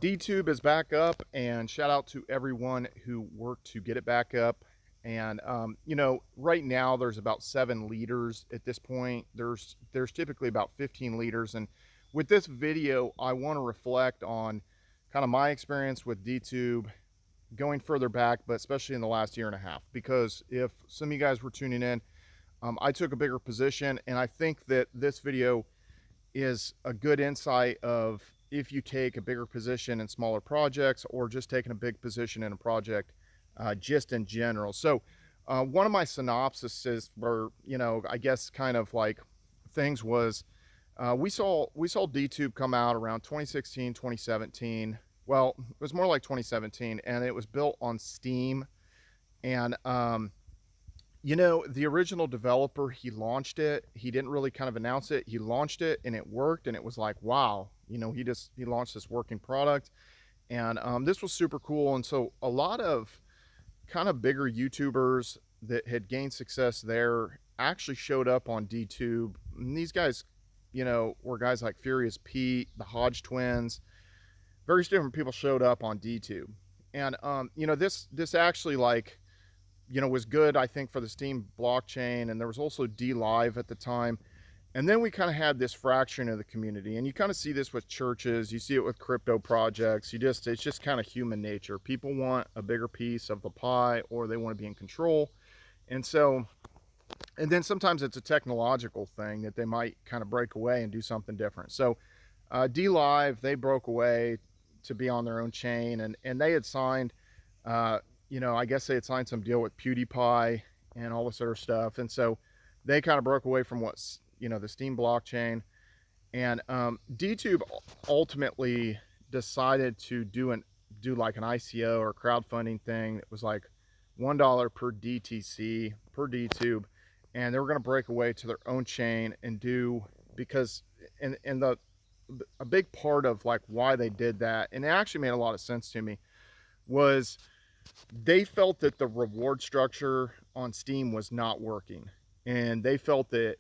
DTube is back up, and shout out to everyone who worked to get it back up. And right now there's about 7 leaders at this point. There's typically about 15 leaders, and with this video, I want to reflect on kind of my experience with DTube going further back, but especially in the last year and a half. Because if some of you guys were tuning in, I took a bigger position, and I think that this video is a good insight of if you take a bigger position in smaller projects or just taking a big position in a project just in general. So one of my synopsises were, I guess kind of like things was we saw DTube come out around 2016, 2017. Well, it was more like 2017, and it was built on Steem. And the original developer, he launched it. He didn't really kind of announce it. He launched it and it worked, and it was like, wow, he launched this working product. And this was super cool. And so a lot of kind of bigger YouTubers that had gained success there actually showed up on DTube. And these guys, were guys like Furious Pete, the Hodge twins, various different people showed up on DTube. And, this actually was good, I think, for the Steem blockchain. And there was also DLive at the time. And then we kind of had this fraction of the community, and you kind of see this with churches, you see it with crypto projects. It's just kind of human nature. People want a bigger piece of the pie, or they want to be in control. And then sometimes it's a technological thing that they might kind of break away and do something different. So DLive, they broke away to be on their own chain, and they had signed, I guess they had signed some deal with PewDiePie and all this other stuff. And so they kind of broke away from what's, the Steem blockchain. And DTube ultimately decided to do like an ICO or crowdfunding thing. It was like $1 per DTC per DTube, and they were going to break away to their own chain and because a big part of like why they did that, and it actually made a lot of sense to me, was they felt that the reward structure on Steem was not working, and they felt that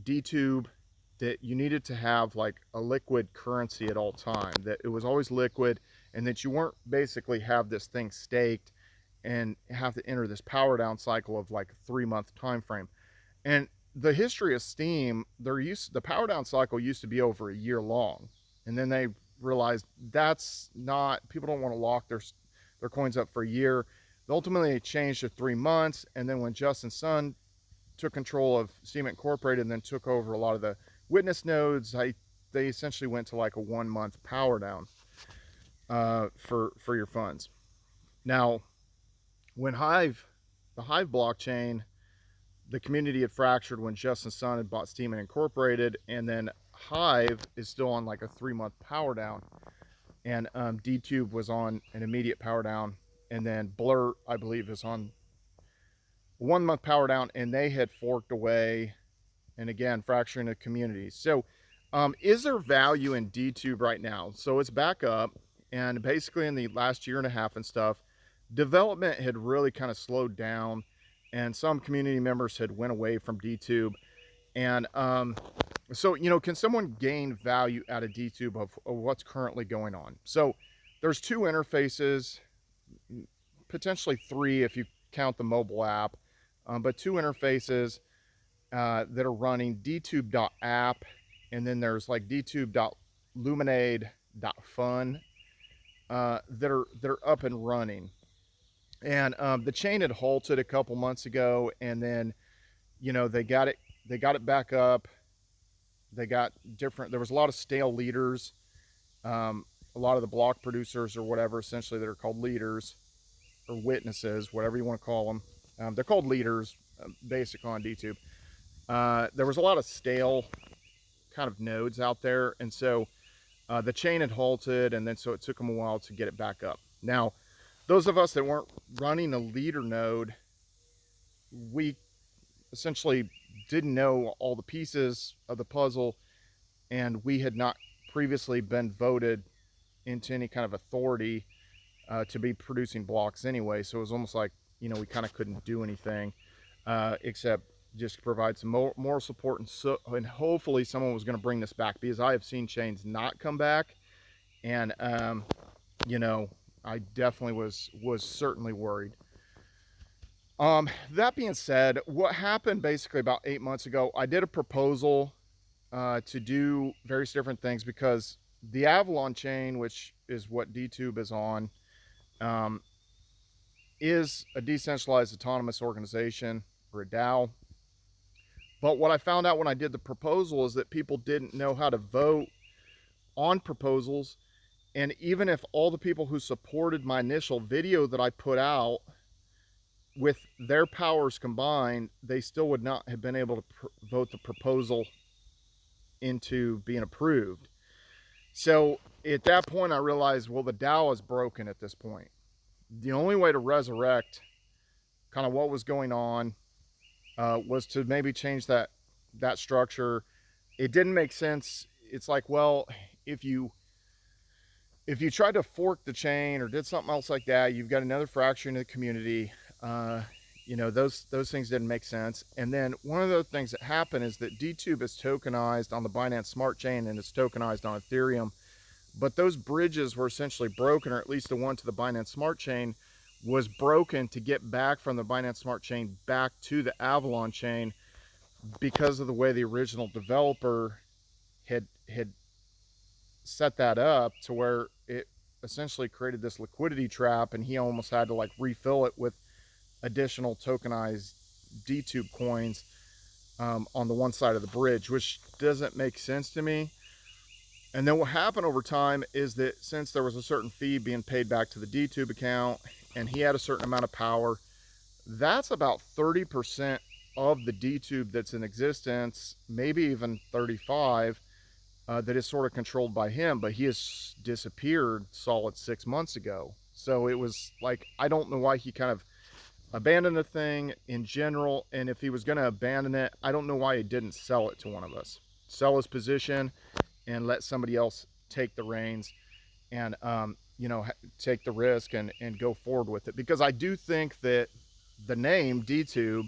DTube, that you needed to have like a liquid currency at all time, that it was always liquid, and that you weren't basically have this thing staked and have to enter this power down cycle of like a 3-month time frame. And the history of Steem, the power down cycle used to be over a year long, and then they realized that's not, people don't want to lock their coins up for a year. Ultimately it changed to 3 months, and then when Justin Sun took control of Steem Incorporated and then took over a lot of the witness nodes, they essentially went to like a 1-month power down for your funds. Now, when the Hive blockchain, the community had fractured when Justin Sun had bought Steem Incorporated, and then Hive is still on like a 3-month power down, and DTube was on an immediate power down, and then Blurt, I believe, is on 1-month power down, and they had forked away, and again, fracturing the community. So is there value in DTube right now? So it's back up, and basically in the last year and a half and stuff, development had really kind of slowed down, and some community members had went away from DTube. And so can someone gain value out of DTube of what's currently going on? So there's 2 interfaces, potentially 3 if you count the mobile app, but 2 interfaces that are running, DTube.app, and then there's like DTube.luminade.fun that are up and running. And the chain had halted a couple months ago, and then they got it back up. There was a lot of stale leaders, a lot of the block producers or whatever, essentially, that are called leaders or witnesses, whatever you want to call them. They're called leaders, basically, on DTube. There was a lot of stale kind of nodes out there, and so the chain had halted, and then so it took them a while to get it back up. Now, those of us that weren't running a leader node, we essentially didn't know all the pieces of the puzzle, and we had not previously been voted into any kind of authority to be producing blocks anyway. So it was almost like, we kind of couldn't do anything except just provide some more support, and hopefully someone was going to bring this back, because I have seen chains not come back, And, you know, I definitely was certainly worried. That being said, what happened basically about 8 months ago, I did a proposal to do various different things because the Avalon Chain, which is what DTube is on, um, is a decentralized autonomous organization, or a DAO. But what I found out when I did the proposal is that people didn't know how to vote on proposals. And even if all the people who supported my initial video that I put out, with their powers combined, they still would not have been able to vote the proposal into being approved. So at that point, I realized, well, the DAO is broken at this point. The only way to resurrect kind of what was going on was to maybe change that structure. It didn't make sense. It's like, well, if you tried to fork the chain or did something else like that, you've got another fracture in the community. You know, those things didn't make sense. And then one of the things that happened is that DTube is tokenized on the Binance Smart Chain and it's tokenized on Ethereum. But those bridges were essentially broken, or at least the one to the Binance Smart Chain was broken to get back from the Binance Smart Chain back to the Avalon Chain because of the way the original developer had set that up, to where it essentially created this liquidity trap, and he almost had to like refill it with additional tokenized DTube coins on the one side of the bridge, which doesn't make sense to me. And then what happened over time is that since there was a certain fee being paid back to the DTube account and he had a certain amount of power, that's about 30% of the DTube that's in existence, maybe even 35, that is sort of controlled by him, but he has disappeared solid 6 months ago. So it was like, I don't know why he kind of abandoned the thing in general, and if he was going to abandon it, I don't know why he didn't sell it to one of us, sell his position and let somebody else take the reins and you know, take the risk and go forward with it. Because I do think that the name DTube,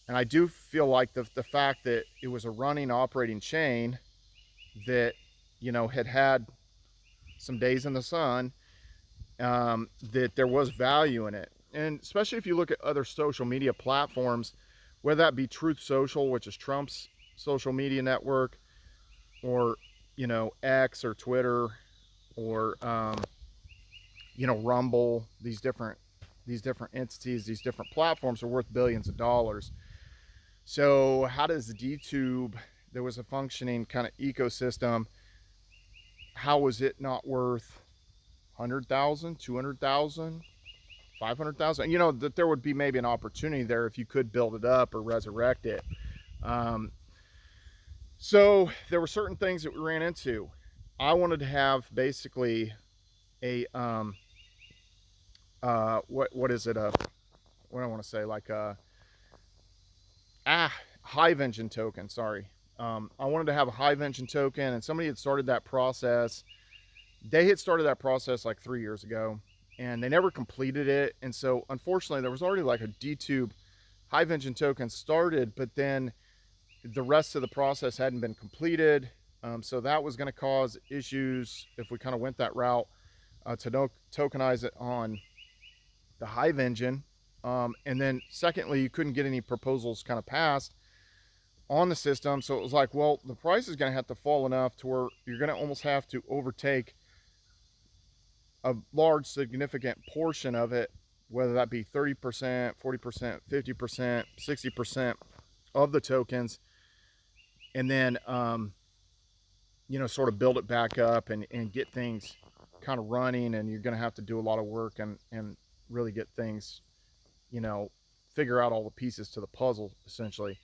and I do feel like the fact that it was a running operating chain that, you know, had some days in the sun, that there was value in it. And especially if you look at other social media platforms, whether that be Truth Social, which is Trump's social media network, or, you know, X or Twitter, or you know, Rumble, these different entities, these different platforms are worth billions of dollars. So how does the DTube, there was a functioning kind of ecosystem, how was it not worth 100,000, 200,000, 500,000? You know, that there would be maybe an opportunity there if you could build it up or resurrect it. So there were certain things that we ran into. I wanted to have basically a what is it, what do I want to say, like a Hive engine token, sorry. I wanted to have a Hive engine token, and somebody had started that process. They had started that process like 3 years ago, and they never completed it. And so unfortunately there was already like a DTube Hive engine token started, but then the rest of the process hadn't been completed. So that was going to cause issues if we kind of went that route, to tokenize it on the Hive engine. And then secondly, you couldn't get any proposals kind of passed on the system. So it was like, well, the price is going to have to fall enough to where you're going to almost have to overtake a large significant portion of it, whether that be 30%, 40%, 50%, 60% of the tokens, and then you know, sort of build it back up and get things kind of running. And you're going to have to do a lot of work and really get things, you know, figure out all the pieces to the puzzle, essentially.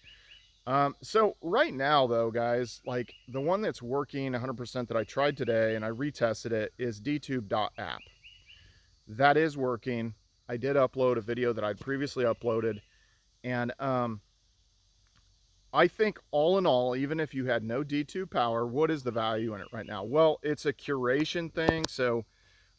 So right now though, guys, like the one that's working 100% that I tried today and I retested it is DTube.app. That is working. I did upload a video that I'd previously uploaded, and I think all in all, even if you had no DTube power, what is the value in it right now? Well, it's a curation thing. So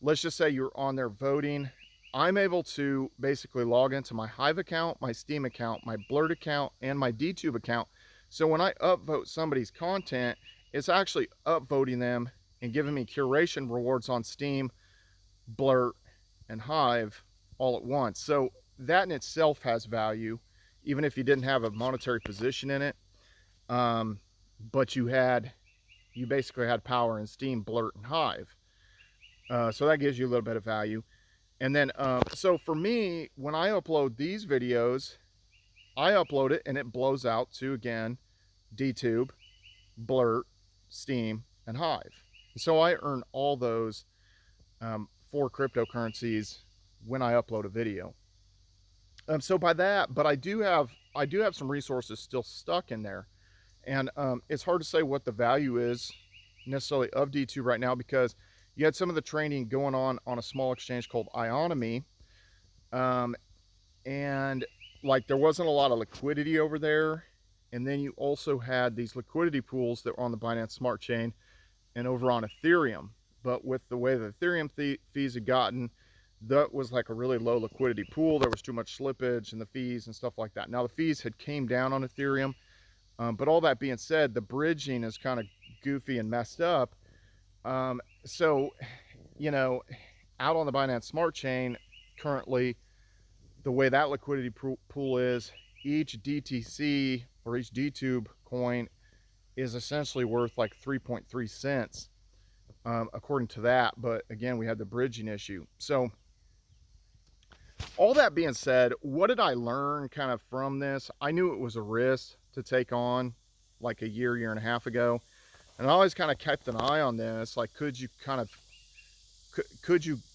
let's just say you're on there voting. I'm able to basically log into my Hive account, my Steem account, my Blurt account, and my DTube account. So when I upvote somebody's content, it's actually upvoting them and giving me curation rewards on Steem, Blurt, and Hive all at once. So that in itself has value, even if you didn't have a monetary position in it. But you basically had power in Steem, Blurt, and Hive. So that gives you a little bit of value. And then, so for me, when I upload these videos, I upload it and it blows out to, again, DTube, Blurt, Steem, and Hive. So I earn all those for cryptocurrencies when I upload a video. So by that, but I do have some resources still stuck in there, and it's hard to say what the value is necessarily of DTube right now, because you had some of the training going on a small exchange called Ionomy, and like there wasn't a lot of liquidity over there. And then you also had these liquidity pools that were on the Binance Smart Chain and over on Ethereum. But with the way the Ethereum fees had gotten, that was like a really low liquidity pool. There was too much slippage and the fees and stuff like that. Now the fees had came down on Ethereum, but all that being said, the bridging is kind of goofy and messed up. So, you know, out on the Binance Smart Chain currently, the way that liquidity pool is, each DTC or each DTube coin is essentially worth like 3.3 cents, according to that. But again, we had the bridging issue. So all that being said, what did I learn kind of from this? I knew it was a risk to take on like a year and a half ago. And I always kind of kept an eye on this. Like, could you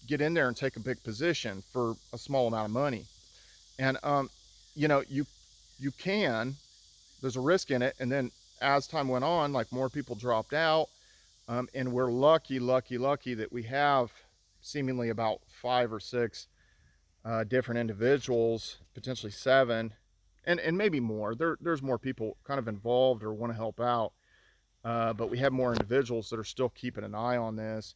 get in there and take a big position for a small amount of money? And, you know, you can, there's a risk in it. And then as time went on, like more people dropped out. And we're lucky that we have seemingly about 5 or 6 different individuals, potentially 7, and maybe more. There's more people kind of involved or want to help out. But we have more individuals that are still keeping an eye on this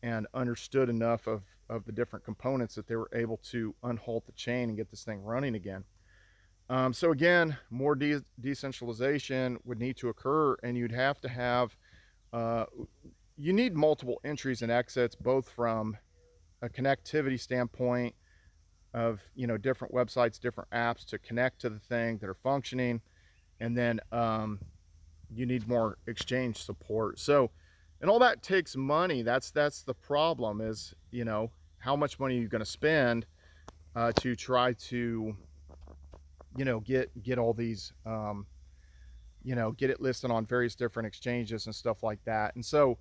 and understood enough of the different components that they were able to unhalt the chain and get this thing running again. So again, more decentralization would need to occur, and you'd have to have, you need multiple entries and exits, both from a connectivity standpoint of, you know, different websites, different apps to connect to the thing that are functioning. And then you need more exchange support. So, and all that takes money. That's the problem is, you know, how much money are you going to spend to try to, you know, get all these, you know, get it listed on various different exchanges and stuff like that. And so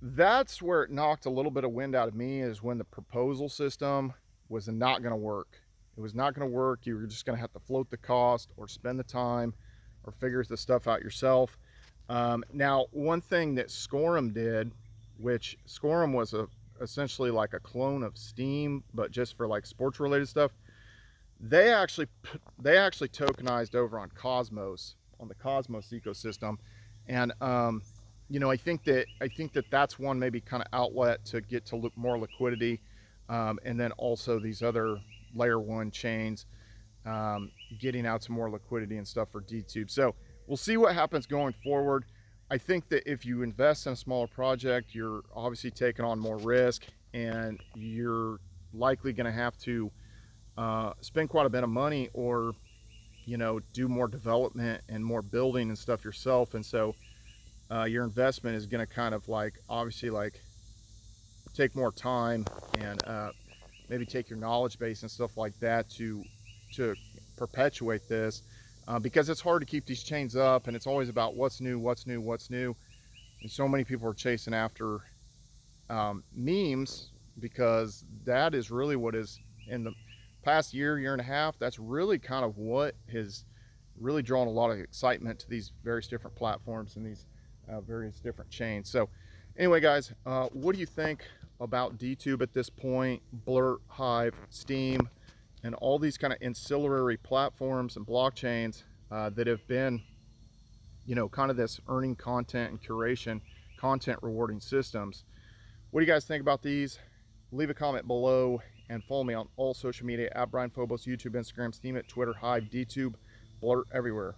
that's where it knocked a little bit of wind out of me, is when the proposal system was not going to work. It was not going to work. You were just going to have to float the cost or spend the time or figure the stuff out yourself. Now, one thing that Scorum did, which Scorum was essentially like a clone of Steem, but just for like sports related stuff, they actually tokenized over on Cosmos, on the Cosmos ecosystem. And you know, I think that that's one maybe kind of outlet to get to look more liquidity, and then also these other layer 1 chains getting out some more liquidity and stuff for DTube. So we'll see what happens going forward. I think that if you invest in a smaller project, you're obviously taking on more risk, and you're likely going to have to spend quite a bit of money, or, you know, do more development and more building and stuff yourself. And so your investment is going to kind of like, obviously, like take more time, and maybe take your knowledge base and stuff like that to perpetuate this, because it's hard to keep these chains up, and it's always about what's new. And so many people are chasing after memes, because that is really what is, in the past year and a half, that's really kind of what has really drawn a lot of excitement to these various different platforms and these various different chains. So anyway, guys, what do you think about DTube at this point? Blurt, Hive, Steem, and all these kind of ancillary platforms and blockchains that have been, you know, kind of this earning content and curation, content rewarding systems. What do you guys think about these? Leave a comment below, and follow me on all social media at Brian Phobos, YouTube, Instagram, Steem, Twitter, Hive, DTube, Blurt, everywhere.